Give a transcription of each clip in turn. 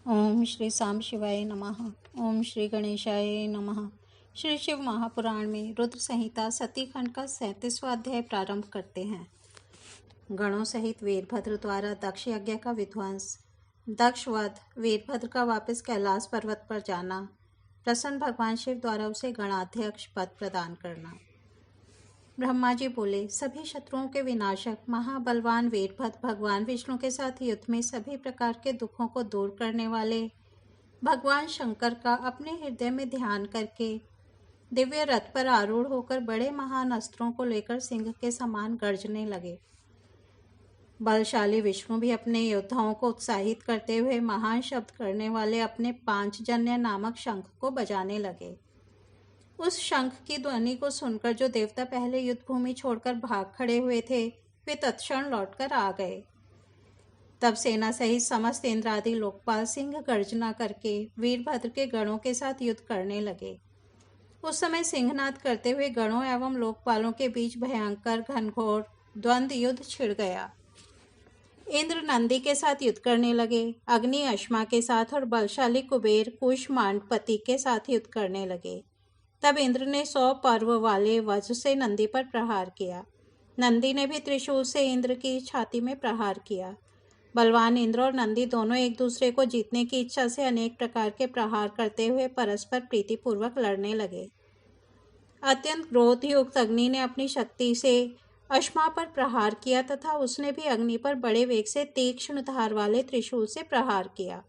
ओम श्री सांब शिवाय नमः। ओम श्री गणेशाय नमः। श्री शिव महापुराण में रुद्र संहिता सती खंड का 37वां अध्याय प्रारंभ करते हैं। गणों सहित वीरभद्र द्वारा दक्ष यज्ञ का विध्वंस, दक्ष वध, वीरभद्र का वापस कैलाश पर्वत पर जाना, प्रसन्न भगवान शिव द्वारा उसे गणाध्यक्ष पद प्रदान करना। ब्रह्मा जी बोले, सभी शत्रुओं के विनाशक महाबलवान वीरभद्र भगवान विष्णु के साथ युद्ध में सभी प्रकार के दुखों को दूर करने वाले भगवान शंकर का अपने हृदय में ध्यान करके दिव्य रथ पर आरूढ़ होकर बड़े महान अस्त्रों को लेकर सिंह के समान गर्जने लगे। बलशाली विष्णु भी अपने योद्धाओं को उत्साहित करते हुए महान शब्द करने वाले अपने पांचजन्य नामक शंख को बजाने लगे। उस शंख की ध्वनि को सुनकर जो देवता पहले युद्ध भूमि छोड़कर भाग खड़े हुए थे, वे तत्क्षण लौटकर आ गए। तब सेना सहित समस्त इंद्रादि लोकपाल सिंह गर्जना करके वीरभद्र के गणों के साथ युद्ध करने लगे। उस समय सिंहनाद करते हुए गणों एवं लोकपालों के बीच भयंकर घनघोर द्वंद्व युद्ध छिड़ गया। इंद्र नंदी के साथ युद्ध करने लगे, अग्नि अश्मा के साथ और बलशाली कुबेर कुश मांडपति के साथ युद्ध करने लगे। तब इंद्र ने 100 पर्व वाले वज्र से नंदी पर प्रहार किया। नंदी ने भी त्रिशूल से इंद्र की छाती में प्रहार किया। बलवान इंद्र और नंदी दोनों एक दूसरे को जीतने की इच्छा से अनेक प्रकार के प्रहार करते हुए परस्पर प्रीतिपूर्वक लड़ने लगे। अत्यंत क्रोधयुक्त अग्नि ने अपनी शक्ति से अश्मा पर प्रहार किया तथा उसने भी अग्नि पर बड़े वेग से तीक्ष्ण धार वाले त्रिशूल से प्रहार किया।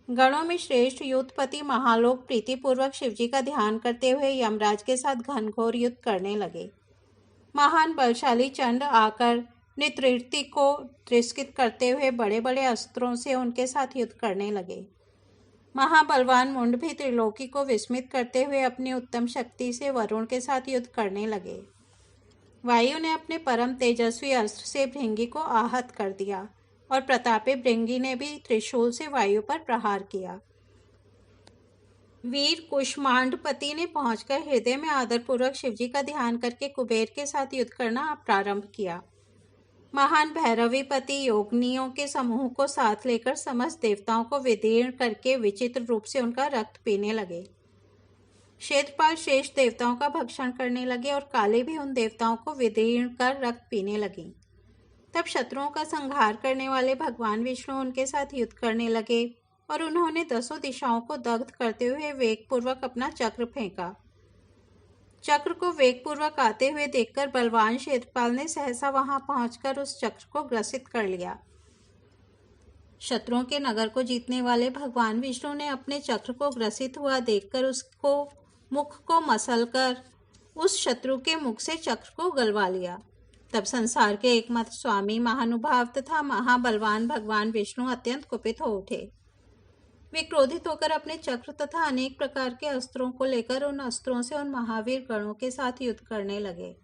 गणों में श्रेष्ठ युद्धपति महालोक प्रीतिपूर्वक शिवजी का ध्यान करते हुए यमराज के साथ घनघोर युद्ध करने लगे। महान बलशाली चंड आकर नितृति को तिरस्कृत करते हुए बड़े बड़े अस्त्रों से उनके साथ युद्ध करने लगे। महाबलवान मुंड भी त्रिलोकी को विस्मित करते हुए अपनी उत्तम शक्ति से वरुण के साथ युद्ध करने लगे। वायु ने अपने परम तेजस्वी अस्त्र से भृंगी को आहत कर दिया और प्रतापी भृंगी ने भी त्रिशूल से वायु पर प्रहार किया। वीर कुष्मांडपति ने पहुंचकर हृदय में आदरपूर्वक शिवजी का ध्यान करके कुबेर के साथ युद्ध करना प्रारंभ किया। महान भैरवीपति योगिनियों के समूह को साथ लेकर समस्त देवताओं को विदीर्ण करके विचित्र रूप से उनका रक्त पीने लगे। क्षेत्रपाल शेष देवताओं का भक्षण करने लगे और काली भी उन देवताओं को विदीर्ण कर रक्त पीने लगी। तब शत्रुओं का संहार करने वाले भगवान विष्णु उनके साथ युद्ध करने लगे और उन्होंने 10 दिशाओं को दग्ध करते हुए वेगपूर्वक अपना चक्र फेंका। चक्र को वेगपूर्वक आते हुए देखकर बलवान क्षेत्रपाल ने सहसा वहां पहुंचकर उस चक्र को ग्रसित कर लिया। शत्रुओं के नगर को जीतने वाले भगवान विष्णु ने अपने चक्र को ग्रसित हुआ देखकर उसको मुख को मसलकर उस शत्रु के मुख से चक्र को गलवा लिया। तब संसार के एकमात्र स्वामी महानुभाव तथा महाबलवान भगवान विष्णु अत्यंत कुपित हो उठे। वे क्रोधित होकर अपने चक्र तथा अनेक प्रकार के अस्त्रों को लेकर उन अस्त्रों से उन महावीर गणों के साथ युद्ध करने लगे।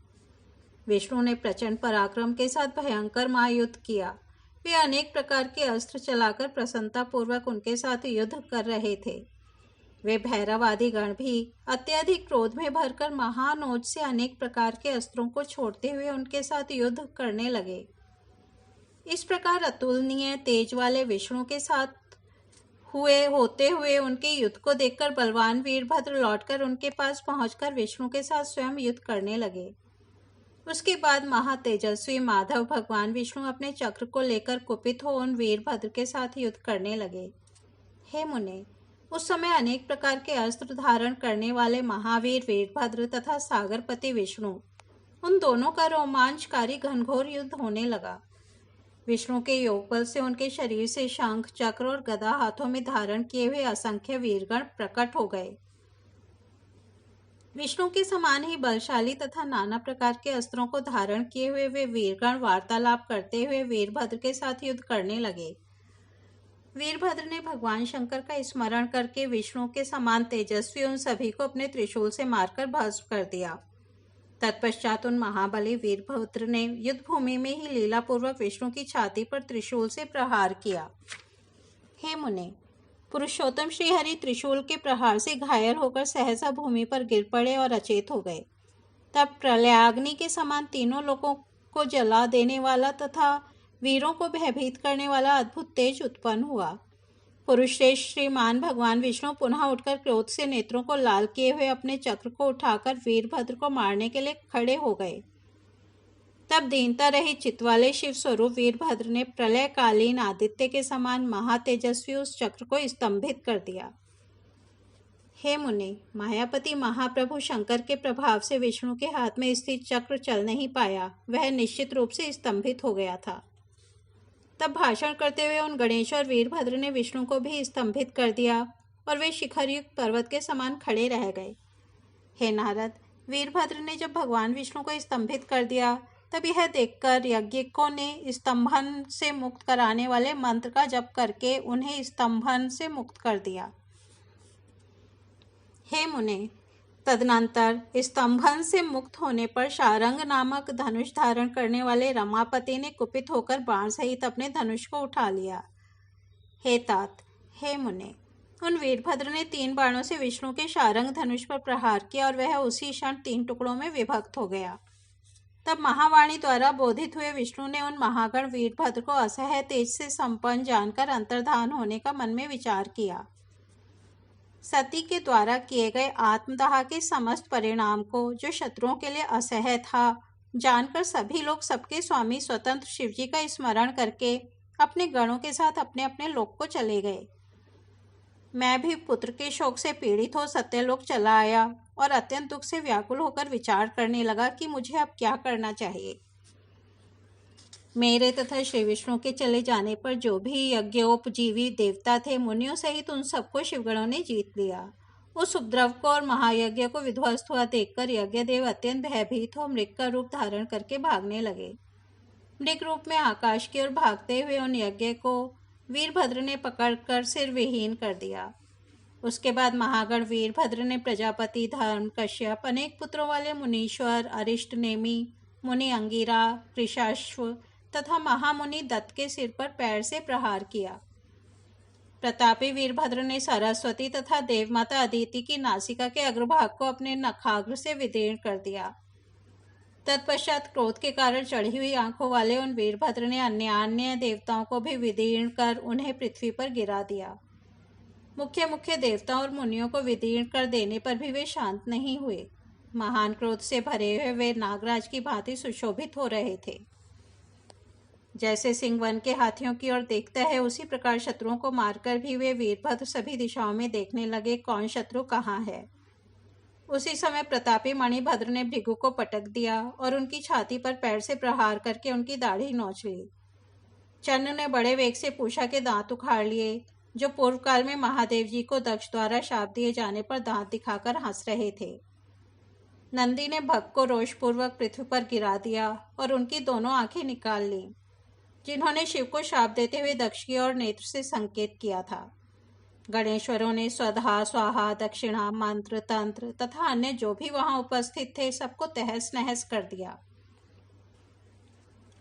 विष्णु ने प्रचंड पराक्रम के साथ भयंकर महायुद्ध किया। वे अनेक प्रकार के अस्त्र चलाकर प्रसन्नता पूर्वक उनके साथ युद्ध कर रहे थे। वे भैरव आदि गण भी अत्यधिक क्रोध में भरकर महान ओज से अनेक प्रकार के अस्त्रों को छोड़ते हुए उनके साथ युद्ध करने लगे। इस प्रकार अतुलनीय तेज वाले विष्णु के साथ होते हुए उनके युद्ध को देखकर बलवान वीरभद्र लौटकर उनके पास पहुंचकर विष्णु के साथ स्वयं युद्ध करने लगे। उसके बाद महातेजस्वी माधव भगवान विष्णु अपने चक्र को लेकर कुपित हो उन वीरभद्र के साथ युद्ध करने लगे। हे मुने, उस समय अनेक प्रकार के अस्त्र धारण करने वाले महावीर वीरभद्र तथा सागरपति विष्णु, उन दोनों का रोमांचकारी घनघोर युद्ध होने लगा। विष्णु के योग बल से उनके शरीर से शंख, चक्र और गदा हाथों में धारण किए हुए असंख्य वीरगण प्रकट हो गए। विष्णु के समान ही बलशाली तथा नाना प्रकार के अस्त्रों को धारण किए हुए वे वीरगण वार्तालाप करते हुए वीरभद्र के साथ युद्ध करने लगे। वीरभद्र ने भगवान शंकर का स्मरण करके विष्णु के समान तेजस्वी उन सभी को अपने त्रिशूल से मारकर भस्म कर दिया। तत्पश्चात उन महाबली वीरभद्र ने युद्ध भूमि में ही लीलापूर्वक विष्णु की छाती पर त्रिशूल से प्रहार किया। हे मुने, पुरुषोत्तम श्रीहरि त्रिशूल के प्रहार से घायल होकर सहसा भूमि पर गिर पड़े और अचेत हो गए। तब प्रलयाग्नि के समान तीनों लोगों को जला देने वाला तथा वीरों को भयभीत करने वाला अद्भुत तेज उत्पन्न हुआ। पुरुषश्रेष्ठ श्रीमान भगवान विष्णु पुनः उठकर क्रोध से नेत्रों को लाल किए हुए अपने चक्र को उठाकर वीरभद्र को मारने के लिए खड़े हो गए। तब दीनता रहित चित्त वाले शिव स्वरूप वीरभद्र ने प्रलयकालीन आदित्य के समान महातेजस्वी उस चक्र को स्तंभित कर दिया। हे मुनि, मायापति महाप्रभु शंकर के प्रभाव से विष्णु के हाथ में स्थित चक्र चल नहीं पाया, वह निश्चित रूप से स्तंभित हो गया था। तब भाषण करते हुए उन गणेश और वीरभद्र ने विष्णु को भी स्तंभित कर दिया और वे शिखरयुक्त पर्वत के समान खड़े रह गए। हे नारद, वीरभद्र ने जब भगवान विष्णु को स्तंभित कर दिया तब यह देखकर यज्ञिकों ने स्तंभन से मुक्त कराने वाले मंत्र का जप करके उन्हें स्तंभन से मुक्त कर दिया। हे मुने, तदनंतर स्तंभन से मुक्त होने पर शारंग नामक धनुष धारण करने वाले रमापति ने कुपित होकर बाण सहित अपने धनुष को उठा लिया। हे तात, हे मुने, उन वीरभद्र ने 3 बाणों से विष्णु के शारंग धनुष पर प्रहार किया और वह उसी क्षण 3 टुकड़ों में विभक्त हो गया। तब महावाणी द्वारा बोधित हुए विष्णु ने उन महागण वीरभद्र को असह्य तेज से संपन्न जानकर अंतर्धान होने का मन में विचार किया। सती के द्वारा किए गए आत्मदाह के समस्त परिणाम को, जो शत्रुओं के लिए असह्य था, जानकर सभी लोग सबके स्वामी स्वतंत्र शिवजी का स्मरण करके अपने गणों के साथ अपने अपने लोक को चले गए। मैं भी पुत्र के शोक से पीड़ित हो सत्यलोक चला आया और अत्यंत दुख से व्याकुल होकर विचार करने लगा कि मुझे अब क्या करना चाहिए। मेरे तथा श्री विष्णु के चले जाने पर जो भी यज्ञोपजीवी देवता थे, मुनियों सहित उन सबको शिवगणों ने जीत लिया। उस उपद्रव को और महायज्ञ को विध्वस्त हुआ देखकर यज्ञदेव अत्यंत भयभीत हो मृग का रूप धारण करके भागने लगे। मृग रूप में आकाश की ओर भागते हुए उन यज्ञ को वीरभद्र ने पकड़कर सिर विहीन कर दिया। उसके बाद महागण वीरभद्र ने प्रजापति धर्म कश्यप, अनेक पुत्रों वाले मुनीश्वर, अरिष्ट नेमी, मुनि अंगिरा, कृशाश्व तथा महामुनि दत्त के सिर पर पैर से प्रहार किया। प्रतापी वीरभद्र ने सरस्वती तथा देवमाता अदिति की नासिका के अग्रभाग को अपने नखाग्र से विदीर्ण कर दिया। तत्पश्चात क्रोध के कारण चढ़ी हुई आंखों वाले उन वीरभद्र ने अन्य देवताओं को भी विदीर्ण कर उन्हें पृथ्वी पर गिरा दिया। मुख्य मुख्य देवताओं और मुनियों को विदीर्ण कर देने पर भी वे शांत नहीं हुए। महान क्रोध से भरे हुए वे नागराज की भांति सुशोभित हो रहे थे। जैसे सिंह वन के हाथियों की ओर देखता है, उसी प्रकार शत्रुओं को मारकर भी वे वीरभद्र सभी दिशाओं में देखने लगे, कौन शत्रु कहाँ है। उसी समय प्रतापी मणिभद्र ने भृगु को पटक दिया और उनकी छाती पर पैर से प्रहार करके उनकी दाढ़ी नोच ली। चन्न ने बड़े वेग से पूषा के दांत उखाड़ लिए, जो पूर्व काल में महादेव जी को दक्ष द्वारा शाप दिए जाने पर दांत दिखाकर हंस रहे थे। नंदी ने भग को रोषपूर्वक पृथ्वी पर गिरा दिया और उनकी दोनों आंखें निकाल ली, जिन्होंने शिव को शाप देते हुए दक्ष की ओर नेत्र से संकेत किया था। गणेश्वरों ने स्वधा स्वाहा दक्षिणा मंत्र तंत्र तथा अन्य जो भी वहां उपस्थित थे सबको तहस नहस कर दिया।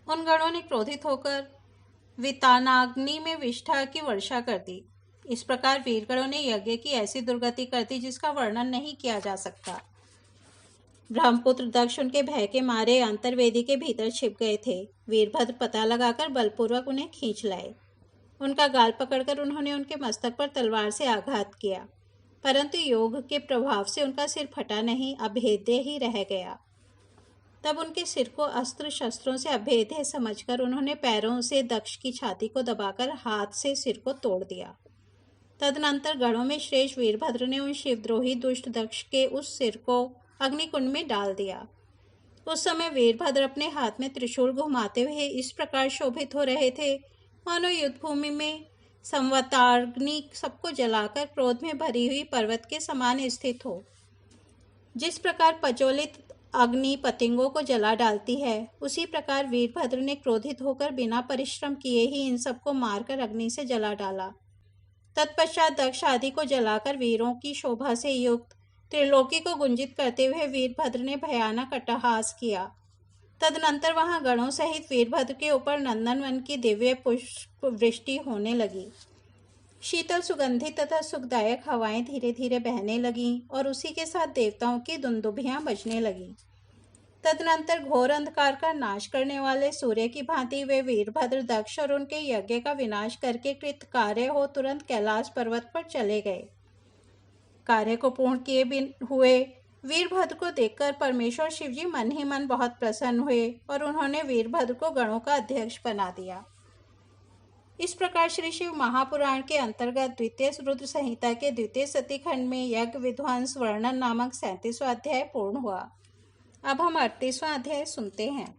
उन गणों ने क्रोधित होकर वितानाग्नि में विष्ठा की वर्षा कर दी। इस प्रकार वीरगणों ने यज्ञ की ऐसी दुर्गति कर दी जिसका वर्णन नहीं किया जा सकता। ब्रह्मपुत्र दक्ष उनके भय के मारे अंतर्वेदी के भीतर छिप गए थे। वीरभद्र पता लगाकर बलपूर्वक उन्हें खींच लाए। उनका गाल पकड़कर उन्होंने उनके मस्तक पर तलवार से आघात किया, परंतु योग के प्रभाव से उनका सिर फटा नहीं, अभेद्य ही रह गया। तब उनके सिर को अस्त्र शस्त्रों से अभेद्य समझकर उन्होंने पैरों से दक्ष की छाती को दबाकर हाथ से सिर को तोड़ दिया। तदनंतर गणों में श्रेष्ठ वीरभद्र ने उन शिवद्रोही दुष्ट दक्ष के उस सिर को अग्निकुंड में डाल दिया। उस समय वीरभद्र अपने हाथ में त्रिशूल घुमाते हुए इस प्रकार शोभित हो रहे थे मानो युद्धभूमि में संवताग्नि सबको जलाकर क्रोध में भरी हुई पर्वत के समान स्थित हो। जिस प्रकार प्रज्वलित अग्नि पतंगों को जला डालती है, उसी प्रकार वीरभद्र ने क्रोधित होकर बिना परिश्रम किए ही इन सबको मारकर अग्नि से जला डाला। तत्पश्चात दक्ष आदि को जलाकर वीरों की शोभा से युक्त त्रिलोकी को गुंजित करते हुए वीरभद्र ने भयानक अट्टहास किया। तदनंतर वहां गणों सहित वीरभद्र के ऊपर नंदनवन की दिव्य पुष्प वृष्टि होने लगी। शीतल सुगंधित तथा सुखदायक हवाएं धीरे धीरे बहने लगीं और उसी के साथ देवताओं की दुंदुभियां बजने लगीं। तदनंतर घोर अंधकार का नाश करने वाले सूर्य की भांति वे वीरभद्र, दक्ष और उनके यज्ञ का विनाश करके कृत कार्य हो तुरंत कैलाश पर्वत पर चले गए। कार्य को पूर्ण किए हुए वीरभद्र को देखकर परमेश्वर शिवजी मन ही मन बहुत प्रसन्न हुए और उन्होंने वीरभद्र को गणों का अध्यक्ष बना दिया। इस प्रकार श्री शिव महापुराण के अंतर्गत द्वितीय रुद्र संहिता के द्वितीय सती खंड में यज्ञ विध्वंस वर्णन नामक 37वां अध्याय पूर्ण हुआ। अब हम 38वां अध्याय सुनते हैं।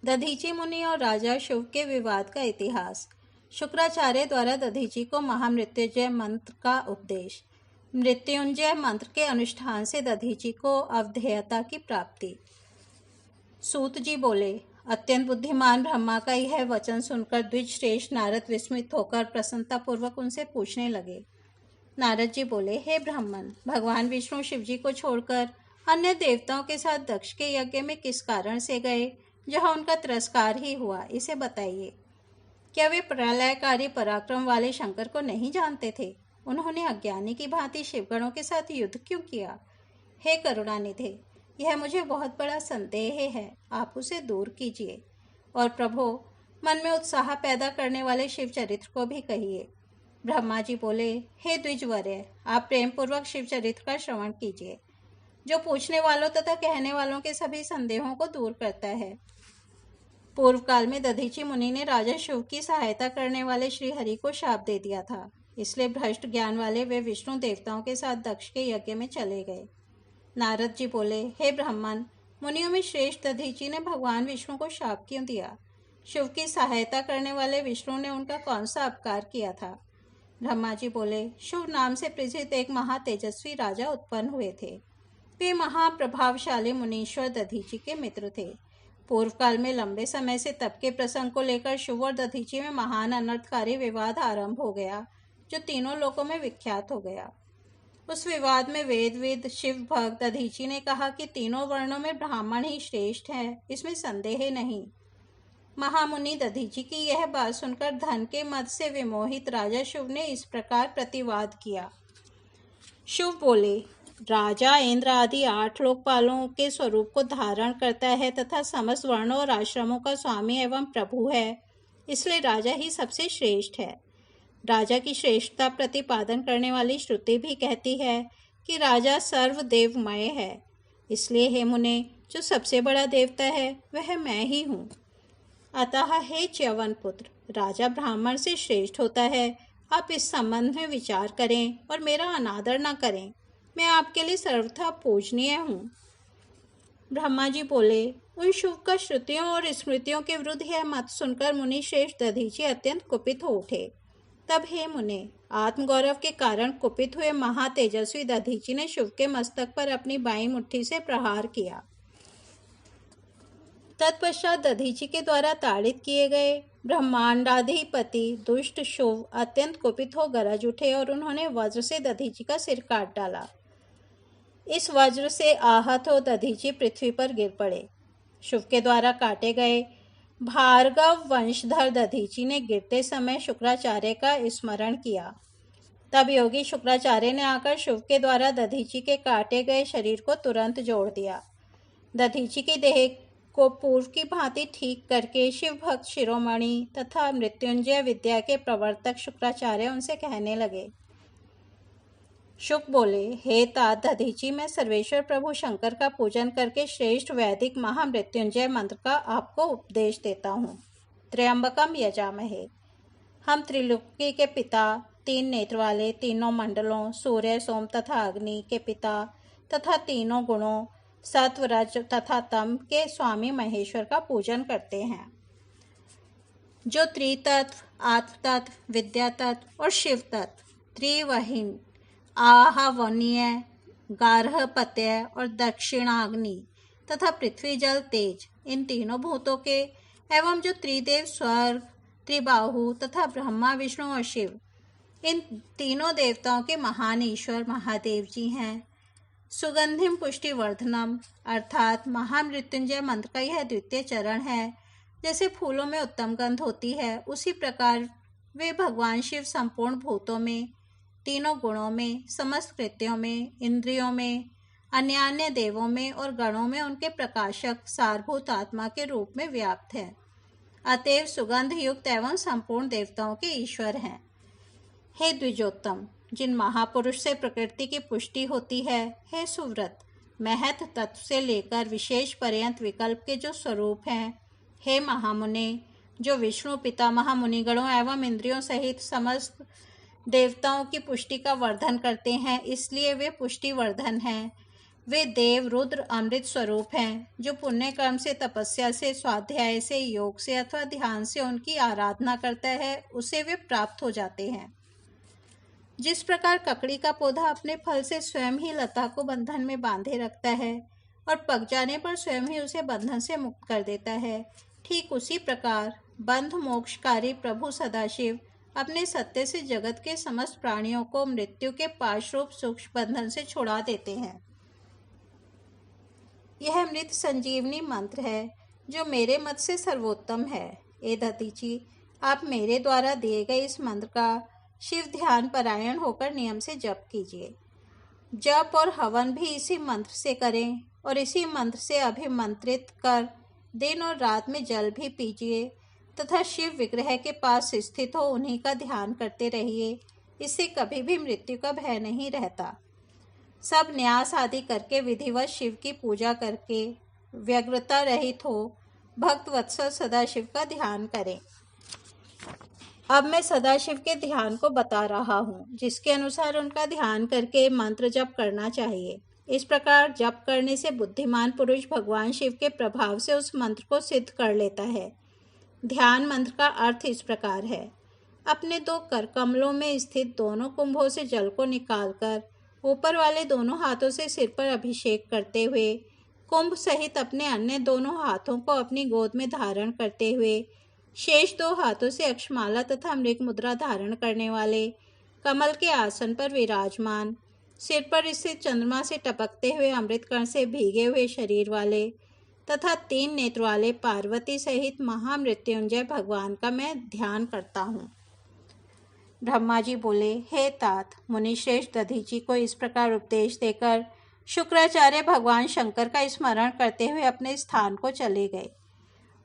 दधीची मुनि और राजा शिव के विवाद का इतिहास। शुक्राचार्य द्वारा दधीची को महामृत्युंजय मंत्र का उपदेश। मृत्युंजय मंत्र के अनुष्ठान से दधीची को अवधेयता की प्राप्ति। सूत जी बोले, अत्यंत बुद्धिमान ब्रह्मा का यह वचन सुनकर द्विज श्रेष्ठ नारद विस्मित होकर प्रसन्नतापूर्वक उनसे पूछने लगे। नारद जी बोले, हे ब्राह्मण, भगवान विष्णु शिवजी को छोड़कर अन्य देवताओं के साथ दक्ष के यज्ञ में किस कारण से गए, जहाँ उनका तिरस्कार ही हुआ, इसे बताइए। क्या वे प्रलयकारी पराक्रम वाले शंकर को नहीं जानते थे? उन्होंने अज्ञानी की भांति शिवगणों के साथ युद्ध क्यों किया? हे करुणानिधे, यह मुझे बहुत बड़ा संदेह है, आप उसे दूर कीजिए। और प्रभो, मन में उत्साह पैदा करने वाले शिव चरित्र को भी कहिए। ब्रह्मा जी बोले, हे द्विजवर्य, आप प्रेम पूर्वक शिव चरित्र का श्रवण कीजिए, जो पूछने वालों तथा कहने वालों के सभी संदेहों को दूर करता है। पूर्व काल में दधीची मुनि ने राजा शिव की सहायता करने वाले श्री हरि को शाप दे दिया था, इसलिए भ्रष्ट ज्ञान वाले वे विष्णु देवताओं के साथ दक्ष के यज्ञ में चले गए। नारद जी बोले, हे ब्राह्मण, मुनियों में श्रेष्ठ दधीची ने भगवान विष्णु को शाप क्यों दिया? शिव की सहायता करने वाले विष्णु ने उनका कौन सा अपकार किया था? ब्रह्मा जी बोले, शिव नाम से प्रसिद्ध एक महातेजस्वी राजा उत्पन्न हुए थे। वे महाप्रभावशाली मुनीश्वर दधीची के मित्र थे। पूर्व काल में लंबे समय से तप के प्रसंग को लेकर शिव और दधीची में महान अनर्थकारी विवाद आरंभ हो गया, जो तीनों लोकों में विख्यात हो गया। उस विवाद में वेदविद शिव भक्त दधीची ने कहा कि तीनों वर्णों में ब्राह्मण ही श्रेष्ठ है, इसमें संदेह नहीं। महामुनि दधीची की यह बात सुनकर धन के मद से विमोहित राजा शिव ने इस प्रकार प्रतिवाद किया। शिव बोले, राजा इंद्र आदि 8 लोकपालों के स्वरूप को धारण करता है तथा समस्त वर्णों और आश्रमों का स्वामी एवं प्रभु है, इसलिए राजा ही सबसे श्रेष्ठ है। राजा की श्रेष्ठता प्रतिपादन करने वाली श्रुति भी कहती है कि राजा सर्वदेवमय है। इसलिए हे मुने, जो सबसे बड़ा देवता है वह मैं ही हूँ। अतः हे च्यवन पुत्र, राजा ब्राह्मण से श्रेष्ठ होता है। आप इस संबंध में विचार करें और मेरा अनादर न करें। मैं आपके लिए सर्वथा पूजनीय हूँ। ब्रह्मा जी बोले, उन शुभ का श्रुतियों और स्मृतियों के विरुद्ध यह मत सुनकर मुनि श्रेष्ठ दधीची अत्यंत कुपित हो उठे। तब हे मुने, आत्मगौरव के कारण कुपित हुए महातेजस्वी दधीची ने शिव के मस्तक पर अपनी बाईं मुट्ठी से प्रहार किया। तत्पश्चात दधीची के द्वारा ताड़ित किए गए ब्रह्मांडाधिपति दुष्ट शिव अत्यंत कुपित हो गरज उठे और उन्होंने वज्र से दधीची का सिर काट डाला। इस वज्र से आहत हो दधीची पृथ्वी पर गिर पड़े। शिव के द्वारा काटे गए भार्गव वंशधर दधीची ने गिरते समय शुक्राचार्य का स्मरण किया। तब योगी शुक्राचार्य ने आकर शिव के द्वारा दधीची के काटे गए शरीर को तुरंत जोड़ दिया। दधीची की देह को पूर्व की भांति ठीक करके शिव भक्त शिरोमणि तथा मृत्युंजय विद्या के प्रवर्तक शुक्राचार्य उनसे कहने लगे। शुक बोले, हे तात दधीची, मैं सर्वेश्वर प्रभु शंकर का पूजन करके श्रेष्ठ वैदिक महामृत्युंजय मंत्र का आपको उपदेश देता हूँ। त्र्यंबकम यजामहे। हम त्रिलोकी के पिता, 3 नेत्र वाले, तीनों मंडलों सूर्य, सोम तथा अग्नि के पिता तथा तीनों गुणों सत्व, रज तथा तम के स्वामी महेश्वर का पूजन करते हैं, जो त्रितत्व, आत्मतत्व, विद्या तत्व और शिव तत्व, त्रिवहीन, आहवनीय, गार्हपत्य और दक्षिणाग्नि तथा पृथ्वी जल तेज, इन तीनों भूतों के एवं जो त्रिदेव स्वर्ग, त्रिबाहु तथा ब्रह्मा विष्णु और शिव, इन तीनों देवताओं के महान ईश्वर महादेव जी हैं। सुगंधिम पुष्टि वर्धनम अर्थात महामृत्युंजय मंत्र का यह द्वितीय चरण है। जैसे फूलों में उत्तम गंध होती है, उसी प्रकार वे भगवान शिव संपूर्ण भूतों में, तीनों गुणों में, समस्त कृत्यों में, इंद्रियों में, अन्य अन्य देवों में और गणों में उनके प्रकाशक सारभूत आत्मा के रूप में व्याप्त है। अतएव सुगंध युक्त एवं संपूर्ण देवताओं के ईश्वर हैं। हे द्विजोत्तम, जिन महापुरुष से प्रकृति की पुष्टि होती है, हे सुव्रत, महत तत्व से लेकर विशेष पर्यंत विकल्प के जो स्वरूप हैं, हे महामुने, जो विष्णु पितामह मुनिगणों एवं इंद्रियों सहित समस्त देवताओं की पुष्टि का वर्धन करते हैं, इसलिए वे पुष्टिवर्धन हैं। वे देव रुद्र अमृत स्वरूप हैं, जो पुण्य कर्म से, तपस्या से, स्वाध्याय से, योग से अथवा ध्यान से उनकी आराधना करता है, उसे वे प्राप्त हो जाते हैं। जिस प्रकार ककड़ी का पौधा अपने फल से स्वयं ही लता को बंधन में बांधे रखता है और पक जाने पर स्वयं ही उसे बंधन से मुक्त कर देता है, ठीक उसी प्रकार बंध मोक्षकारी प्रभु सदाशिव अपने सत्य से जगत के समस्त प्राणियों को मृत्यु के पाशरूप सूक्ष्म बंधन से छुड़ा देते हैं। यह मृत संजीवनी मंत्र है, जो मेरे मत से सर्वोत्तम है। ए दधीचि, आप मेरे द्वारा दिए गए इस मंत्र का शिव ध्यान परायण होकर नियम से जप कीजिए। जप और हवन भी इसी मंत्र से करें और इसी मंत्र से अभिमंत्रित कर दिन और रात में जल भी पीजिए तथा शिव विग्रह के पास स्थित हो उन्हीं का ध्यान करते रहिए। इससे कभी भी मृत्यु का भय नहीं रहता। सब न्यास आदि करके विधिवत शिव की पूजा करके व्यग्रता रहित हो भक्त वत्सल सदाशिव का ध्यान करें। अब मैं सदाशिव के ध्यान को बता रहा हूँ, जिसके अनुसार उनका ध्यान करके मंत्र जप करना चाहिए। इस प्रकार जप करने से बुद्धिमान पुरुष भगवान शिव के प्रभाव से उस मंत्र को सिद्ध कर लेता है। ध्यान मंत्र का अर्थ इस प्रकार है। अपने दो कर कमलों में स्थित दोनों कुंभों से जल को निकालकर ऊपर वाले दोनों हाथों से सिर पर अभिषेक करते हुए कुंभ सहित अपने अन्य दोनों हाथों को अपनी गोद में धारण करते हुए शेष दो हाथों से अक्षमाला तथा मृग मुद्रा धारण करने वाले कमल के आसन पर विराजमान, सिर पर स्थित चंद्रमा से टपकते हुए अमृत कण से भीगे हुए शरीर वाले तथा 3 नेत्र वाले पार्वती सहित महामृत्युंजय भगवान का मैं ध्यान करता हूँ। ब्रह्मा जी बोले, हे तात, मुनिश्रेष्ठ दधीचि को इस प्रकार उपदेश देकर शुक्राचार्य भगवान शंकर का स्मरण करते हुए अपने स्थान को चले गए।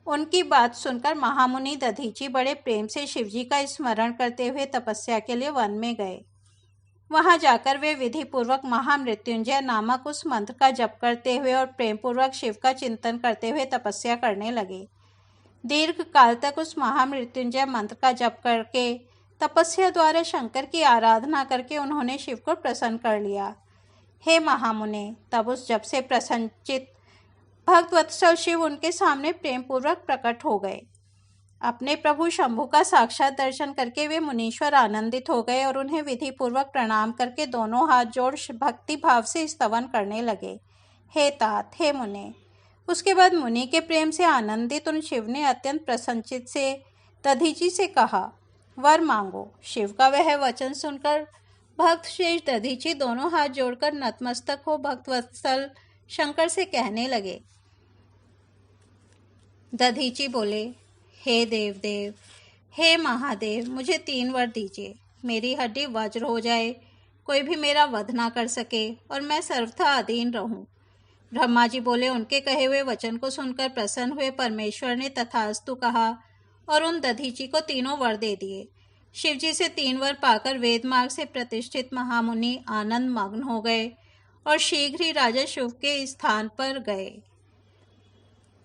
उनकी बात सुनकर महामुनि दधीचि बड़े प्रेम से शिवजी का स्मरण करते हुए तपस्या के लिए वन में गए। वहां जाकर वे विधि पूर्वक महामृत्युंजय नामक उस मंत्र का जप करते हुए और प्रेम पूर्वक शिव का चिंतन करते हुए तपस्या करने लगे। दीर्घ काल तक उस महामृत्युंजय मंत्र का जप करके तपस्या द्वारा शंकर की आराधना करके उन्होंने शिव को प्रसन्न कर लिया। हे महामुने, तब उस जप से प्रसन्नचित भक्त वत्सल शिव उनके सामने प्रेम पूर्वक प्रकट हो गए। अपने प्रभु शंभु का साक्षात दर्शन करके वे मुनीश्वर आनंदित हो गए और उन्हें विधि पूर्वक प्रणाम करके दोनों हाथ जोड़ भक्ति भाव से स्तवन करने लगे। हे तात, हे मुने। उसके बाद मुनि के प्रेम से आनंदित उन शिव ने अत्यंत प्रसन्नचित से दधीचि से कहा, वर मांगो। शिव का वह वचन सुनकर भक्त श्रेष्ठ दधीचि दोनों हाथ जोड़कर नतमस्तक हो भक्त वत्सल शंकर से कहने लगे। दधीचि बोले, हे देवदेव, हे महादेव, मुझे 3 वर दीजिए। मेरी हड्डी वज्र हो जाए, कोई भी मेरा वध ना कर सके और मैं सर्वथा अधीन रहूं। ब्रह्मा जी बोले, उनके कहे हुए वचन को सुनकर प्रसन्न हुए परमेश्वर ने तथास्तु कहा और उन दधीचि को 3 वर दे दिए। शिवजी से 3 वर पाकर वेद मार्ग से प्रतिष्ठित महामुनि आनंद मग्न हो गए और शीघ्र ही राजा शिव के स्थान पर गए।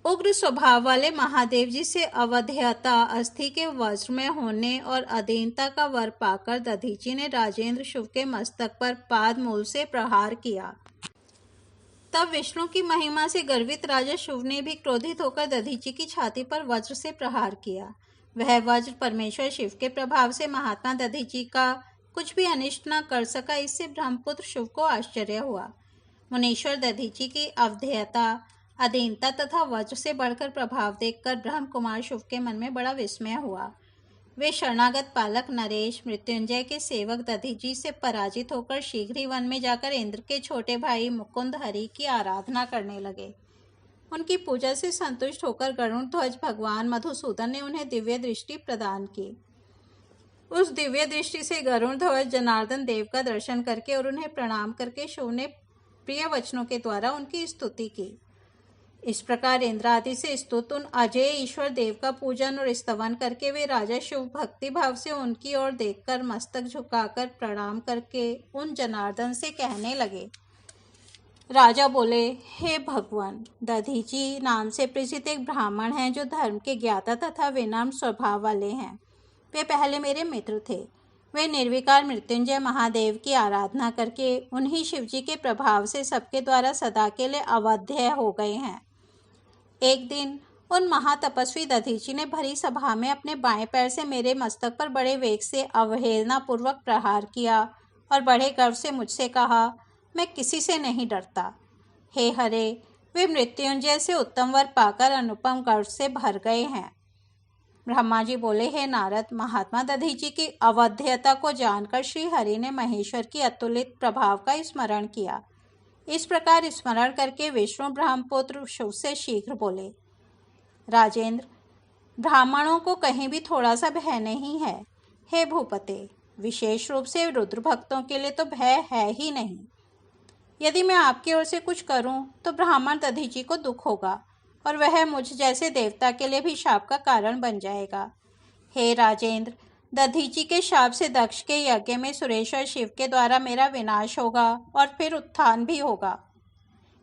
उग्र स्वभाव वाले महादेव जी से अवध्यता अस्थि के वज्र में होने और अधीनता का वर पाकर दधीचि ने राजेंद्र शिव के मस्तक पर पाद मूल से प्रहार किया। तब विष्णु की महिमा से गर्वित राजा शिव ने भी क्रोधित होकर दधीचि की छाती पर वज्र से प्रहार किया। वह वज्र परमेश्वर शिव के प्रभाव से महात्मा दधीचि का कुछ भी अनिष्ट न कर सका। इससे ब्रह्मपुत्र शिव को आश्चर्य हुआ। मुनीश्वर दधीचि की अवधेयता, अधीनता तथा वज्र से बढ़कर प्रभाव देखकर ब्रह्म कुमार शिव के मन में बड़ा विस्मय हुआ। वे शरणागत पालक नरेश मृत्युंजय के सेवक दधीचि से पराजित होकर शीघ्र ही वन में जाकर इंद्र के छोटे भाई मुकुंद हरि की आराधना करने लगे। उनकी पूजा से संतुष्ट होकर गरुड़ ध्वज भगवान मधुसूदन ने उन्हें दिव्य दृष्टि प्रदान की। उस दिव्य दृष्टि से गरुड़ ध्वज जनार्दन देव का दर्शन करके और उन्हें प्रणाम करके शिव ने प्रिय वचनों के द्वारा उनकी स्तुति की। इस प्रकार इंद्र आदि से स्तुत उन अजय ईश्वर देव का पूजन और स्तवन करके वे राजा शिव भक्ति भाव से उनकी ओर देखकर मस्तक झुकाकर प्रणाम करके उन जनार्दन से कहने लगे। राजा बोले, हे भगवान, दधीची नाम से परिचित एक ब्राह्मण हैं जो धर्म के ज्ञाता तथा विनम्र स्वभाव वाले हैं। वे पहले मेरे मित्र थे। वे निर्विकार मृत्युंजय महादेव की आराधना करके उन्हीं शिवजी के प्रभाव से सबके द्वारा सदा के लिए अवध्य हो गए हैं। एक दिन उन महातपस्वी दधीची ने भरी सभा में अपने बाएं पैर से मेरे मस्तक पर बड़े वेग से अवहेलना पूर्वक प्रहार किया और बड़े गर्व से मुझसे कहा, मैं किसी से नहीं डरता। हे हरे, वे मृत्युंजय से उत्तम वर पाकर अनुपम गर्व से भर गए हैं। ब्रह्मा जी बोले, हे नारद, महात्मा दधीची की अवध्यता को जानकर श्री हरि ने महेश्वर की अतुलित प्रभाव का स्मरण किया। इस प्रकार स्मरण करके विष्णु ब्रह्मपुत्र शिव से शीघ्र बोले, राजेंद्र, ब्राह्मणों को कहीं भी थोड़ा सा भय नहीं है। हे भूपते, विशेष रूप से रुद्र भक्तों के लिए तो भय है ही नहीं। यदि मैं आपकी ओर से कुछ करूं तो ब्राह्मण दधीची को दुख होगा और वह मुझ जैसे देवता के लिए भी शाप का कारण बन जाएगा। हे राजेंद्र, दधीची के शाप से दक्ष के यज्ञ में सुरेश्वर शिव के द्वारा मेरा विनाश होगा और फिर उत्थान भी होगा।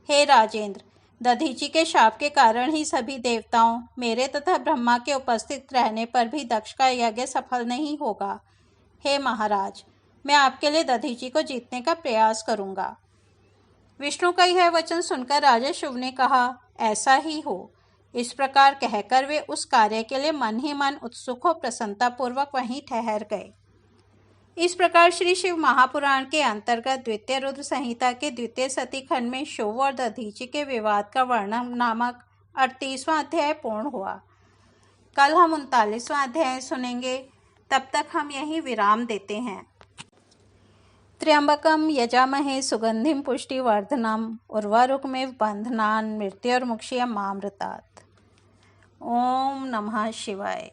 हे राजेंद्र, दधीची के शाप के कारण ही सभी देवताओं, मेरे तथा ब्रह्मा के उपस्थित रहने पर भी दक्ष का यज्ञ सफल नहीं होगा। हे महाराज, मैं आपके लिए दधीची को जीतने का प्रयास करूंगा। विष्णु का यह वचन सुनकर राजा शिव ने कहा, ऐसा ही हो। इस प्रकार कहकर वे उस कार्य के लिए मन ही मन उत्सुक हो प्रसन्नतापूर्वक वहीं ठहर गए। इस प्रकार श्री शिव महापुराण के अंतर्गत द्वितीय रुद्र संहिता के द्वितीय सती खंड में शिव और दधीची के विवाद का वर्णन नामक 38वां अध्याय पूर्ण हुआ। कल हम 39वां अध्याय सुनेंगे। तब तक हम यहीं विराम देते हैं। त्र्यंबकम यजामहे सुगंधिम पुष्टिवर्धनम उर्वारुकमेव बंधनान् मृत्योर्मुक्षीयमामृतात्। ओम नमः शिवाय।